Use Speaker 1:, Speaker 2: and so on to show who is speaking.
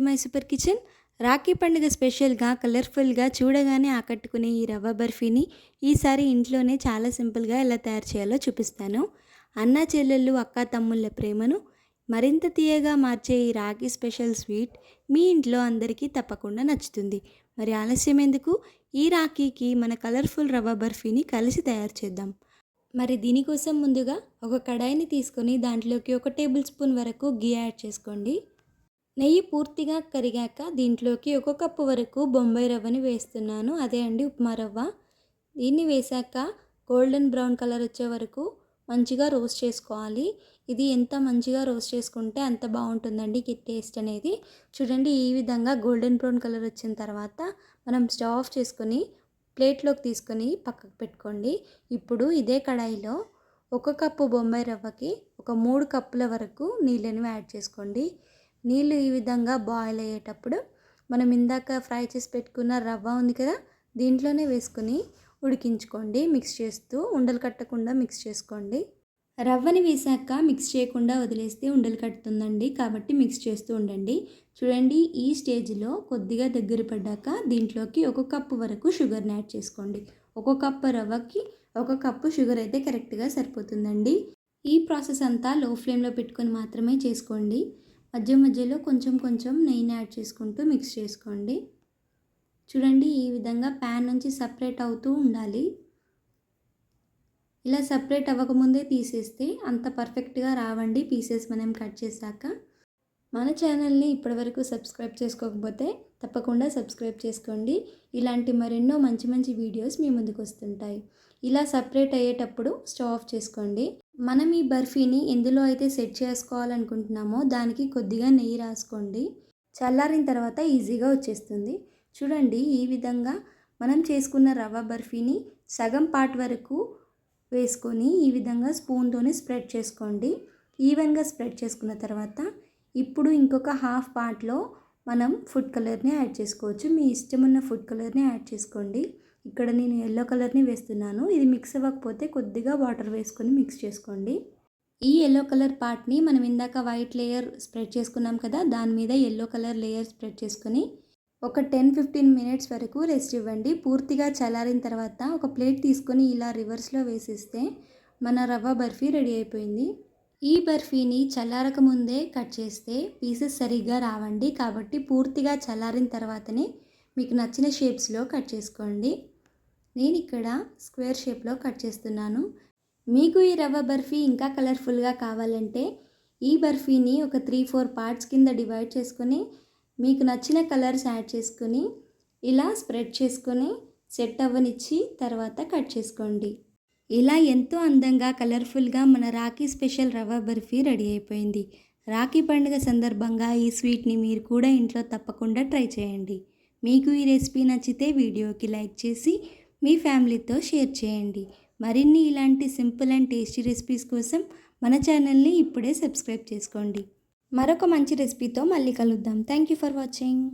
Speaker 1: My super kitchen. Rakhi పండుగ స్పెషల్గా కలర్ఫుల్గా చూడగానే ఆకట్టుకునే ఈ రవ్వ బర్ఫీని ఈసారి ఇంట్లోనే చాలా సింపుల్గా ఎలా తయారు చేయాలో చూపిస్తాను. అన్న చెల్లెళ్ళు అక్క తమ్ముళ్ళ ప్రేమను మరింత తీయగా మార్చే ఈ రాఖీ స్పెషల్ స్వీట్ మీ ఇంట్లో అందరికీ తప్పకుండా నచ్చుతుంది. మరి ఆలస్యం ఎందుకు, ఈ రాఖీకి మన కలర్ఫుల్ రవ్వ బర్ఫీని కలిసి తయారు చేద్దాం. మరి దీనికోసం ముందుగా ఒక కడాయిని తీసుకొని దాంట్లోకి 1 టేబుల్ స్పూన్ వరకు గీ యాడ్ చేసుకోండి. నెయ్యి పూర్తిగా కరిగాక దీంట్లోకి 1 కప్పు వరకు బొంబాయి రవ్వని వేస్తున్నాను. అదే అండి, ఉప్మా రవ్వ. దీన్ని వేశాక గోల్డెన్ బ్రౌన్ కలర్ వచ్చే వరకు మంచిగా రోస్ట్ చేసుకోవాలి. ఇది ఎంత మంచిగా రోస్ట్ చేసుకుంటే అంత బాగుంటుందండి టేస్ట్ అనేది. చూడండి, ఈ విధంగా గోల్డెన్ బ్రౌన్ కలర్ వచ్చిన తర్వాత మనం స్టవ్ ఆఫ్ చేసుకొని ప్లేట్లోకి తీసుకొని పక్కకు పెట్టుకోండి. ఇప్పుడు ఇదే కడాయిలో 1 కప్పు బొంబాయి రవ్వకి ఒక 3 కప్పుల వరకు నీళ్ళని యాడ్ చేసుకోండి. నీళ్ళు ఈ విధంగా బాయిల్ అయ్యేటప్పుడు మనం ఇందాక ఫ్రై చేసి పెట్టుకున్న రవ్వ ఉంది కదా, దీంట్లోనే వేసుకుని ఉడికించుకోండి. మిక్స్ చేస్తూ ఉండలు కట్టకుండా మిక్స్ చేసుకోండి. రవ్వని వేసాక మిక్స్ చేయకుండా వదిలేస్తే ఉండలు కట్టుతుందండి, కాబట్టి మిక్స్ చేస్తూ ఉండండి. చూడండి, ఈ స్టేజ్లో కొద్దిగా దగ్గర పడ్డాక దీంట్లోకి 1 కప్పు వరకు షుగర్ని యాడ్ చేసుకోండి. 1 కప్పు రవ్వకి 1 కప్పు షుగర్ అయితే కరెక్ట్గా సరిపోతుందండి. ఈ ప్రాసెస్ అంతా లో ఫ్లేమ్లో పెట్టుకొని మాత్రమే చేసుకోండి. మధ్య మధ్యలో కొంచెం కొంచెం నెయ్యిని యాడ్ చేసుకుంటూ మిక్స్ చేసుకోండి. చూడండి, ఈ విధంగా ప్యాన్ నుంచి సపరేట్ అవుతూ ఉండాలి. ఇలా సపరేట్ అవ్వకముందే తీసేస్తే అంత పర్ఫెక్ట్గా రావండి పీసెస్ మనం కట్ చేశాక. మన ఛానల్ని ఇప్పటివరకు సబ్స్క్రైబ్ చేసుకోకపోతే తప్పకుండా సబ్స్క్రైబ్ చేసుకోండి. ఇలాంటి మరెన్నో మంచి మంచి వీడియోస్ మీ ముందుకు వస్తుంటాయి. ఇలా సపరేట్ అయ్యేటప్పుడు స్టవ్ ఆఫ్ చేసుకోండి. మనం ఈ బర్ఫీని ఎందులో అయితే సెట్ చేసుకోవాలనుకుంటున్నామో దానికి కొద్దిగా నెయ్యి రాసుకోండి. చల్లారిన తర్వాత ఈజీగా వచ్చేస్తుంది. చూడండి, ఈ విధంగా మనం చేసుకున్న రవ్వ బర్ఫీని సగం పార్ట్ వరకు వేసుకొని ఈ విధంగా స్పూన్తోని స్ప్రెడ్ చేసుకోండి. ఈవెన్గా స్ప్రెడ్ చేసుకున్న తర్వాత ఇప్పుడు ఇంకొక హాఫ్ పార్ట్లో మనం ఫుడ్ కలర్ని యాడ్ చేసుకోవచ్చు. మీ ఇష్టం ఉన్న ఫుడ్ కలర్ని యాడ్ చేసుకోండి. ఇక్కడ నేను ఎల్లో కలర్ని వేస్తున్నాను. ఇది మిక్స్ అవ్వకపోతే కొద్దిగా వాటర్ వేసుకొని మిక్స్ చేసుకోండి. ఈ ఎల్లో కలర్ పార్ట్ని మనం ఇందాక వైట్ లేయర్ స్ప్రెడ్ చేసుకున్నాం కదా, దాని మీద ఎల్లో కలర్ లేయర్ స్ప్రెడ్ చేసుకొని ఒక 10-15 మినిట్స్ వరకు రెస్ట్ ఇవ్వండి. పూర్తిగా చల్లారిన తర్వాత ఒక ప్లేట్ తీసుకొని ఇలా రివర్స్లో వేసేస్తే మన రవ్వ బర్ఫీ రెడీ అయిపోయింది. ఈ బర్ఫీని చల్లారక ముందే కట్ చేస్తే పీసెస్ సరిగ్గా రావండి, కాబట్టి పూర్తిగా చల్లారిన తర్వాతనే మీకు నచ్చిన షేప్స్లో కట్ చేసుకోండి. నేను ఇక్కడ స్క్వేర్ షేప్లో కట్ చేస్తున్నాను. మీకు ఈ రవ్వ బర్ఫీ ఇంకా కలర్ఫుల్గా కావాలంటే ఈ బర్ఫీని ఒక 3-4 పార్ట్స్ కింద డివైడ్ చేసుకొని మీకు నచ్చిన కలర్స్ యాడ్ చేసుకొని ఇలా స్ప్రెడ్ చేసుకొని సెట్ అవ్వనిచ్చి తర్వాత కట్ చేసుకోండి. ఇలా ఎంతో అందంగా కలర్ఫుల్గా మన రాఖీ స్పెషల్ రవ్వ బర్ఫీ రెడీ అయిపోయింది. రాఖీ పండుగ సందర్భంగా ఈ స్వీట్ని మీరు కూడా ఇంట్లో తప్పకుండా ట్రై చేయండి. మీకు ఈ రెసిపీ నచ్చితే వీడియోకి లైక్ చేసి మీ ఫ్యామిలీతో షేర్ చేయండి. మరిన్ని ఇలాంటి సింపుల్ అండ్ టేస్టీ రెసిపీస్ కోసం మన ఛానల్ని ఇప్పుడే సబ్స్క్రైబ్ చేసుకోండి. మరొక మంచి రెసిపీతో మళ్ళీ కలుద్దాం. Thank you for watching.